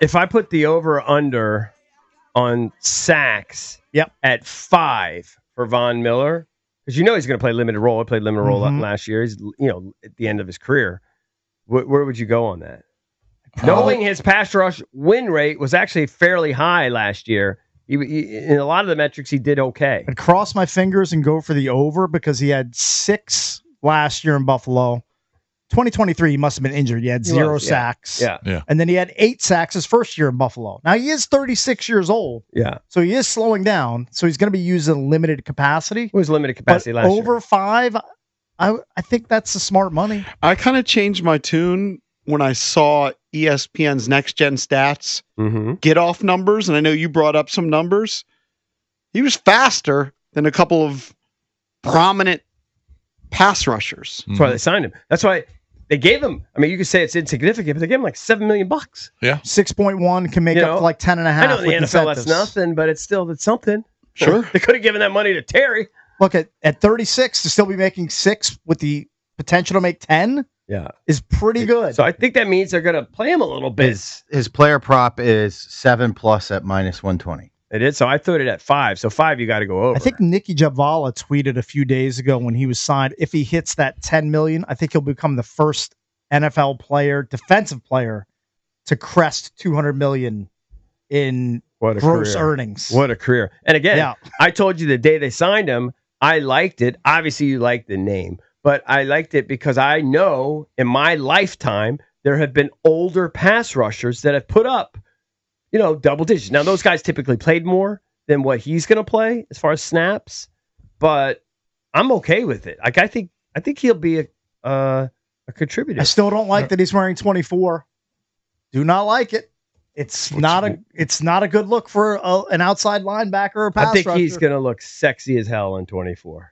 If I put the over/under on sacks at 5 for Von Miller, because he's going to play limited role. He played limited role last year. He's at the end of his career. Where would you go on that? Knowing his pass rush win rate was actually fairly high last year. In a lot of the metrics, he did okay. I'd cross my fingers and go for the over because he had 6 last year in Buffalo. 2023, he must have been injured. He had 0 sacks. Yeah. And then he had 8 sacks his first year in Buffalo. Now, he is 36 years old. Yeah. So he is slowing down. So he's going to be used in limited capacity. It was limited capacity last year. Over 5, I think that's the smart money. I kind of changed my tune when I saw ESPN's Next Gen Stats get off numbers. And I know you brought up some numbers. He was faster than a couple of prominent pass rushers. That's why they signed him. That's why they gave him. I mean, you could say it's insignificant, but they gave him like $7 million. Yeah, 6.1 can make up to like 10.5. I know in the NFL that's nothing, but it's something. Sure, they could have given that money to Terry. Look at 36 to still be making 6 with the potential to make 10. Yeah, is pretty good. So I think that means they're going to play him a little bit. His player prop is 7+ at -120. It is. So I threw it at 5. So 5, you got to go over. I think Nicky Javala tweeted a few days ago when he was signed, if he hits that 10 million, I think he'll become the first NFL player, defensive player, to crest 200 million in gross earnings. What a career. And again, I told you the day they signed him, I liked it. Obviously, you like the name, but I liked it because I know in my lifetime, there have been older pass rushers that have put up double digits. Now, those guys typically played more than what he's going to play as far as snaps, but I'm okay with it. Like I think he'll be a contributor. I still don't like that he's wearing 24. Do not like it. It's not a good look for an outside linebacker or pass rusher. I think he's going to look sexy as hell in 24.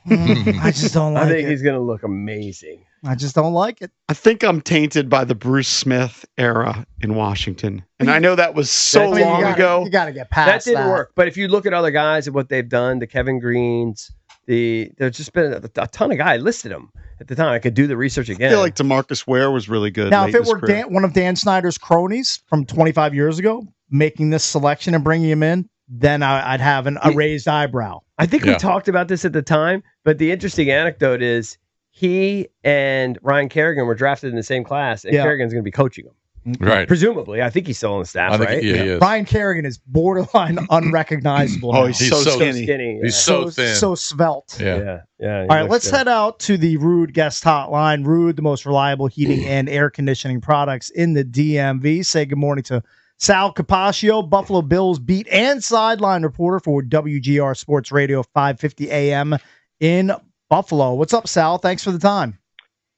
I just don't like it. I think he's going to look amazing. I just don't like it. I think I'm tainted by the Bruce Smith era in Washington. And I know that was so long ago. You got to get past that. That didn't work. But if you look at other guys and what they've done, the Kevin Greens, there's just been a ton of guys. I listed them at the time. I could do the research again. I feel like DeMarcus Ware was really good. Now, if it were one of Dan Snyder's cronies from 25 years ago making this selection and bringing him in, then I'd have a raised eyebrow. I think we talked about this at the time, but the interesting anecdote is he and Ryan Kerrigan were drafted in the same class, and Kerrigan's going to be coaching them. Right. Presumably. I think he's still on the staff, right? He is. Ryan Kerrigan is borderline unrecognizable. Oh, he's so skinny. He's so thin. So svelte. Yeah. All right, let's head out to the Ruud guest hotline. Ruud, the most reliable heating and air conditioning products in the DMV. Say good morning to Sal Capaccio, Buffalo Bills beat and sideline reporter for WGR Sports Radio 550 AM in Buffalo. What's up, Sal? Thanks for the time.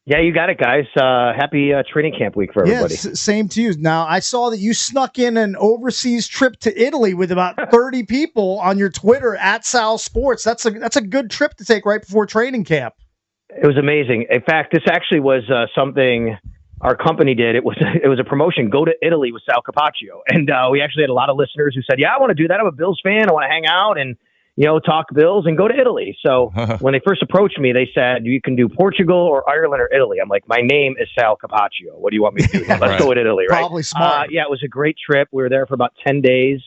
Yeah, you got it, guys. Happy training camp week for everybody. Yes, same to you. Now, I saw that you snuck in an overseas trip to Italy with about 30 people on your Twitter at Sal Sports. That's a good trip to take right before training camp. It was amazing. In fact, this actually was something our company did. It was a promotion. Go to Italy with Sal Capaccio, and we actually had a lot of listeners who said, "Yeah, I want to do that. I'm a Bills fan. I want to hang out and talk Bills and go to Italy." So when they first approached me, they said, "You can do Portugal or Ireland or Italy." I'm like, "My name is Sal Capaccio. What do you want me to do? Let's go with Italy, right?" Probably smart. Yeah, it was a great trip. We were there for about 10 days.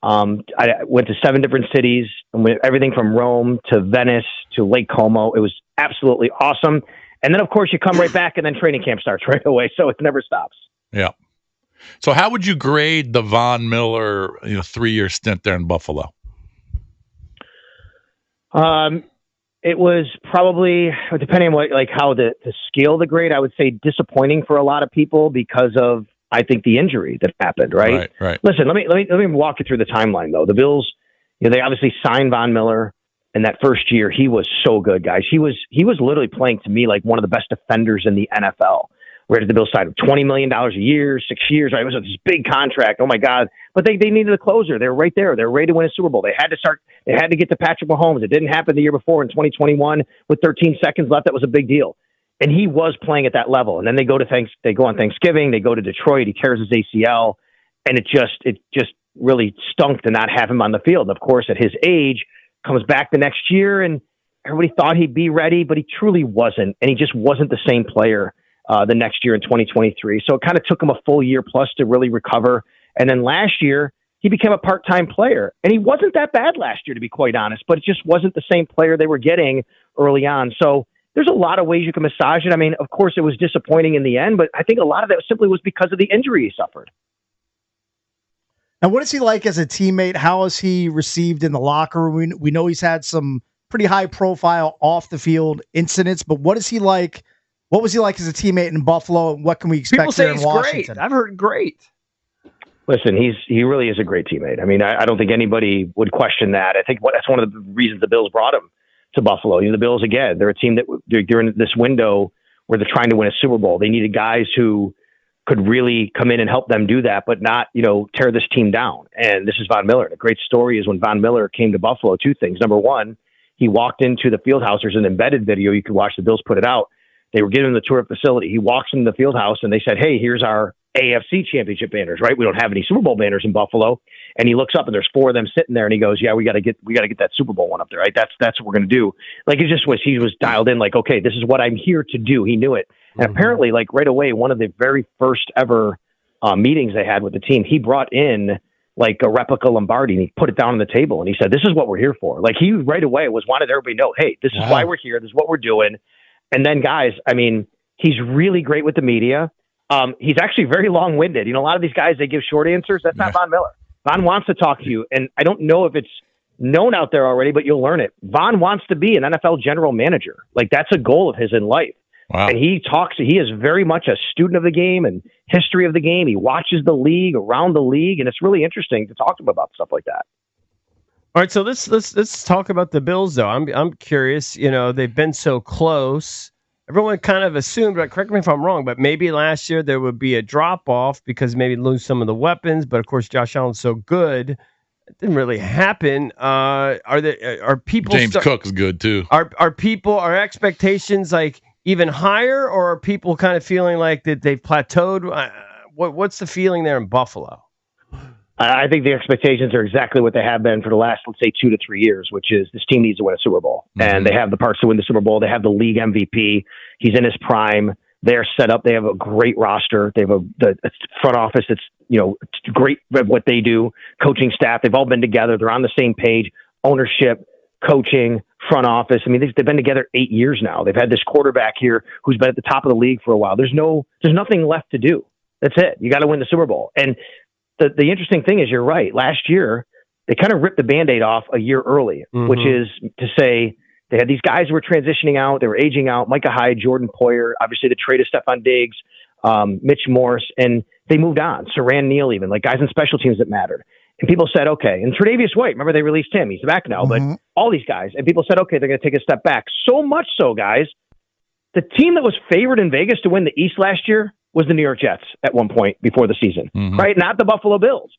I went to 7 different cities, and went everything from Rome to Venice to Lake Como. It was absolutely awesome. And then, of course, you come right back, and then training camp starts right away, so it never stops. Yeah. So how would you grade the Von Miller 3-year stint there in Buffalo? It was probably, depending on how the scale of the grade, I would say disappointing for a lot of people because of, I think, the injury that happened, right? Right. Listen, let me walk you through the timeline, though. The Bills, they obviously signed Von Miller. In that first year, he was so good, guys. He was literally playing to me like one of the best defenders in the NFL. We're at the Bills side of $20 million a year, 6 years. Right? It was this big contract. Oh my God! But they needed a closer. They were right there. They were ready to win a Super Bowl. They had to get to Patrick Mahomes. It didn't happen the year before in 2021 with 13 seconds left. That was a big deal. And he was playing at that level. And then they go on Thanksgiving. They go to Detroit. He tears his ACL, and it just really stunk to not have him on the field. And of course, at his age, comes back the next year, and everybody thought he'd be ready, but he truly wasn't, and he just wasn't the same player the next year in 2023. So it kind of took him a full year plus to really recover. And then last year, he became a part-time player. And he wasn't that bad last year, to be quite honest, but it just wasn't the same player they were getting early on. So there's a lot of ways you can massage it. I mean, of course, it was disappointing in the end, but I think a lot of that simply was because of the injury he suffered. And what is he like as a teammate? How is he received in the locker room? We know he's had some pretty high-profile off-the-field incidents, but what is he like? What was he like as a teammate in Buffalo, and what can we expect People say here in he's Washington? great. I've heard great. Listen, he really is a great teammate. I mean, I don't think anybody would question that. I think that's one of the reasons the Bills brought him to Buffalo. You know, the Bills, again, they're a team that they're in this window where they're trying to win a Super Bowl. They needed guys who could really come in and help them do that, but not, tear this team down. And this is Von Miller. The great story is when Von Miller came to Buffalo, two things. Number one, he walked into the field house. There's an embedded video. You can watch. The Bills put it out. They were giving him the tour of the facility. He walks into the field house and they said, "Hey, here's our AFC championship banners," right? We don't have any Super Bowl banners in Buffalo. And he looks up and there's four of them sitting there and he goes, "Yeah, we got to get that Super Bowl one up there, right? That's what we're going to do." Like he was dialed in like, okay, this is what I'm here to do. He knew it. And apparently like right away, one of the very first ever meetings they had with the team, he brought in like a replica Lombardi and he put it down on the table and he said, "This is what we're here for." Like he right away wanted everybody to know, hey, this is why we're here. This is what we're doing. And then guys, I mean, he's really great with the media. He's actually very long-winded. A lot of these guys, they give short answers. That's not Von Miller. Von wants to talk to you. And I don't know if it's known out there already, but you'll learn it. Von wants to be an NFL general manager. Like that's a goal of his in life. Wow. And he is very much a student of the game and history of the game. He watches the league, around the league, and it's really interesting to talk to him about stuff like that. All right, so let's talk about the Bills though. I'm curious. They've been so close. Everyone kind of assumed, but correct me if I'm wrong, but maybe last year there would be a drop off because maybe lose some of the weapons. But of course, Josh Allen's so good, it didn't really happen. Are people? James Cook is good too. Are expectations like even higher, or are people kind of feeling like that they've plateaued? What's the feeling there in Buffalo? I think the expectations are exactly what they have been for the last, let's say, 2 to 3 years, which is this team needs to win a Super Bowl. Mm-hmm. And they have the parts to win the Super Bowl. They have the league MVP. He's in his prime. They're set up. They have a great roster. They have the front office. It's, great at what they do. Coaching staff. They've all been together. They're on the same page. Ownership, coaching, front office. I mean, they've been together 8 years now. They've had this quarterback here who's been at the top of the league for a while. There's nothing left to do. That's it. You got to win the Super Bowl. And the interesting thing is, you're right. Last year, they kind of ripped the Band-Aid off a year early, which is to say they had these guys who were transitioning out. They were aging out. Micah Hyde, Jordan Poyer, obviously the trade of Stephon Diggs, Mitch Morse, and they moved on. Saran Neal even, like guys in special teams that mattered. And people said, okay. And Tre'Davious White, remember they released him. He's back now. But all these guys. And people said, okay, they're going to take a step back. So much so, guys, the team that was favored in Vegas to win the East last year was the New York Jets at one point before the season, right? Not the Buffalo Bills.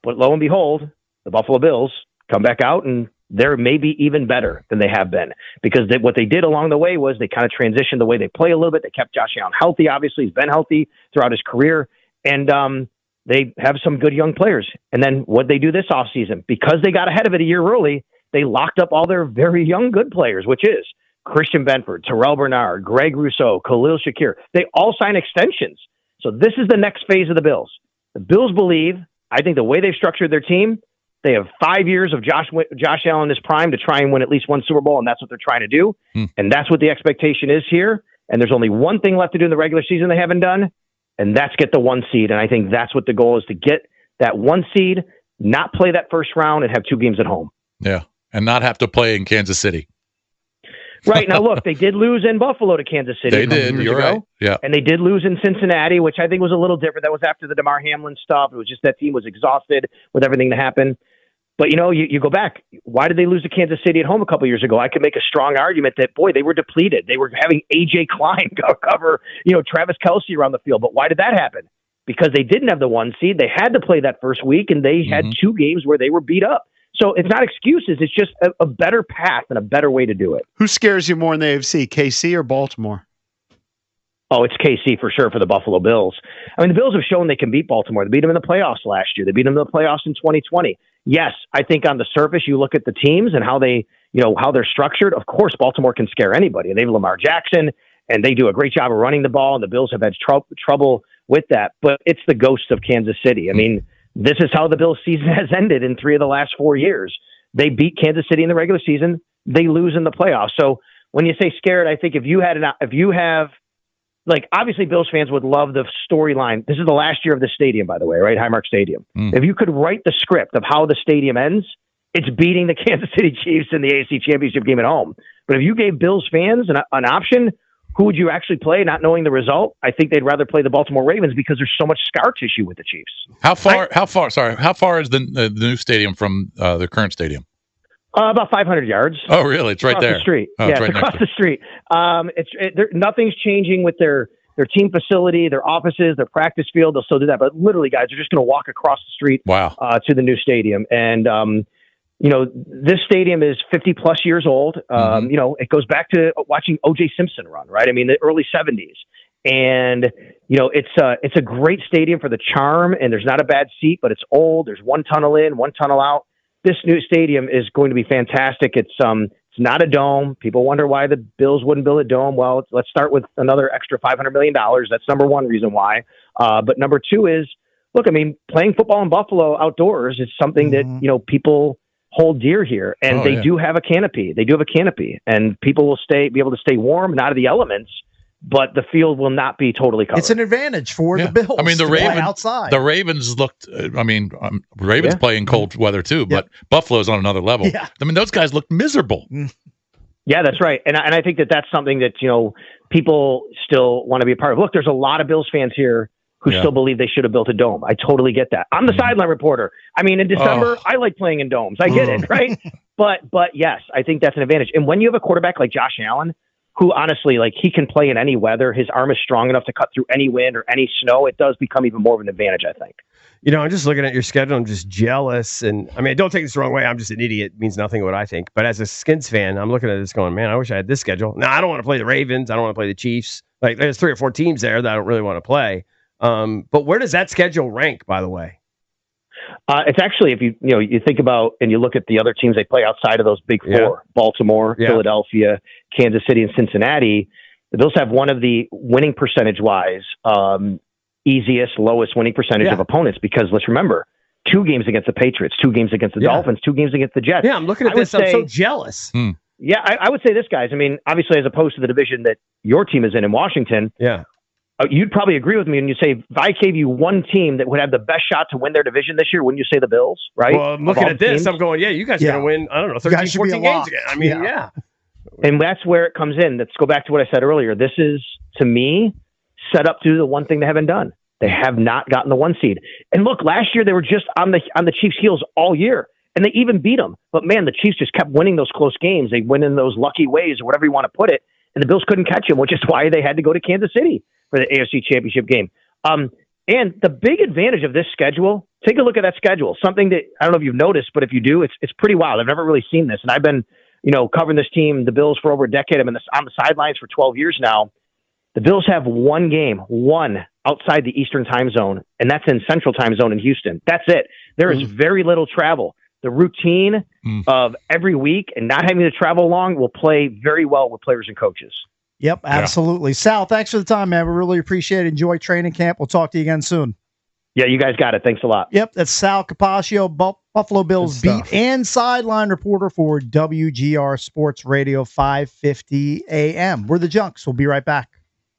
But lo and behold, the Buffalo Bills come back out and they're maybe even better than they have been because what they did along the way was they kind of transitioned the way they play a little bit. They kept Josh Allen healthy. Obviously, he's been healthy throughout his career. And they have some good young players. And then what they do this offseason, because they got ahead of it a year early, they locked up all their very young good players, which is Christian Benford, Terrell Bernard, Greg Rousseau, Khalil Shakir. They all sign extensions. So this is the next phase of the Bills. The Bills believe, I think the way they've structured their team, they have 5 years of Josh Allen in his prime to try and win at least one Super Bowl, and that's what they're trying to do. And that's what the expectation is here. And there's only one thing left to do in the regular season they haven't done, and that's get the 1 seed. And I think that's what the goal is, to get that 1 seed, not play that first round, and have 2 games at home. Yeah, and not have to play in Kansas City. Right. Now, look, they did lose in Buffalo to Kansas City. They did. You're right. Yeah. And they did lose in Cincinnati, which I think was a little different. That was after the DeMar Hamlin stuff. It was just that team was exhausted with everything that happened. But, you go back. Why did they lose to Kansas City at home a couple of years ago? I could make a strong argument that, boy, they were depleted. They were having A.J. Klein cover, Travis Kelce around the field. But why did that happen? Because they didn't have the 1 seed. They had to play that first week, and they had 2 games where they were beat up. So it's not excuses. It's just a better path and a better way to do it. Who scares you more in the AFC, KC or Baltimore? Oh, it's KC for sure for the Buffalo Bills. I mean, the Bills have shown they can beat Baltimore. They beat them in the playoffs last year. They beat them in the playoffs in 2020. Yes, I think on the surface, you look at the teams and how they, how they're structured. Of course, Baltimore can scare anybody. They have Lamar Jackson, and they do a great job of running the ball, and the Bills have had trouble with that. But it's the ghost of Kansas City. I mean, this is how the Bills season has ended in 3 of the last 4 years. They beat Kansas City in the regular season. They lose in the playoffs. So when you say scared, I think if you have, like, obviously Bills fans would love the storyline. This is the last year of the stadium, by the way, right? Highmark Stadium. If you could write the script of how the stadium ends, it's beating the Kansas City Chiefs in the AFC Championship game at home. But if you gave Bills fans an option, who would you actually play, not knowing the result? I think they'd rather play the Baltimore Ravens because there's so much scar tissue with the Chiefs. How far is the new stadium from the current stadium? About 500 yards. Oh, really? It's right across there. The street. Oh, It's across the street. Nothing's changing with their team facility, their offices, their practice field. They'll still do that, but literally, guys, they're just going to walk across the street. Wow. To the new stadium, and this stadium is 50 plus years old. It goes back to watching O.J. Simpson run, right? I mean, the early 70s. And, it's a great stadium for the charm, and there's not a bad seat, but it's old. There's one tunnel in, one tunnel out. This new stadium is going to be fantastic. It's not a dome. People wonder why the Bills wouldn't build a dome. Well, let's start with another extra $500 million. That's number one reason why. But number two is, look, I mean, playing football in Buffalo outdoors is something that, people hold dear here, and they do have a canopy. They do have a canopy, and people will be able to stay warm and out of the elements, but the field will not be totally covered. It's an advantage for the Bills. I mean, to play outside. The Ravens looked. Ravens play in cold weather too, but Buffalo's on another level. Yeah. I mean, those guys look miserable. Yeah, that's right, and I think that's something that people still want to be a part of. Look, there's a lot of Bills fans here who still believe they should have built a dome. I totally get that. I'm the sideline reporter. I mean, in December, I like playing in domes. I get it, right? But yes, I think that's an advantage. And when you have a quarterback like Josh Allen, who honestly, like, he can play in any weather, his arm is strong enough to cut through any wind or any snow, it does become even more of an advantage, I think. I'm just looking at your schedule. I'm just jealous. And I mean, don't take this the wrong way. I'm just an idiot. It means nothing what I think. But as a Skins fan, I'm looking at this going, man, I wish I had this schedule. Now, I don't want to play the Ravens. I don't want to play the Chiefs. Like, there's 3 or 4 teams there that I don't really want to play. But where does that schedule rank, by the way? It's actually, if you think about and you look at the other teams they play outside of those big four, Baltimore, Philadelphia, Kansas City, and Cincinnati, the Bills have one of the winning percentage-wise easiest, lowest winning percentage of opponents, because let's remember, 2 games against the Patriots, 2 games against the Dolphins, 2 games against the Jets. Yeah, I'm looking at this. I'm so jealous. Yeah, I would say this, guys. I mean, obviously, as opposed to the division that your team is in Washington, you'd probably agree with me when you say, if I gave you one team that would have the best shot to win their division this year, wouldn't you say the Bills, right? Well, I'm looking at this, I'm going, you guys are going to win, I don't know, 13, 14 games again. I mean, And that's where it comes in. Let's go back to what I said earlier. This is, to me, set up to do the one thing they haven't done. They have not gotten the 1 seed. And look, last year they were just on the Chiefs' heels all year, and they even beat them. But man, the Chiefs just kept winning those close games. They win in those lucky ways, or whatever you want to put it, and the Bills couldn't catch them, which is why they had to go to Kansas City for the AFC Championship game. And the big advantage of this schedule, take a look at that schedule. Something that I don't know if you've noticed, but if you do, it's pretty wild. I've never really seen this, and I've been covering this team, the Bills, for over a decade. I've been on the sidelines for 12 years now. The Bills have one game outside the Eastern time zone, and that's in Central time zone in Houston. That's it. There is very little travel. The routine of every week and not having to travel long will play very well with players and coaches. Yep, absolutely. Sal, thanks for the time, man. We really appreciate it. Enjoy training camp. We'll talk to you again soon. Yeah, you guys got it. Thanks a lot. Yep, that's Sal Capaccio, Buffalo Bills beat and sideline reporter for WGR Sports Radio 550 AM. We're the Junks. We'll be right back.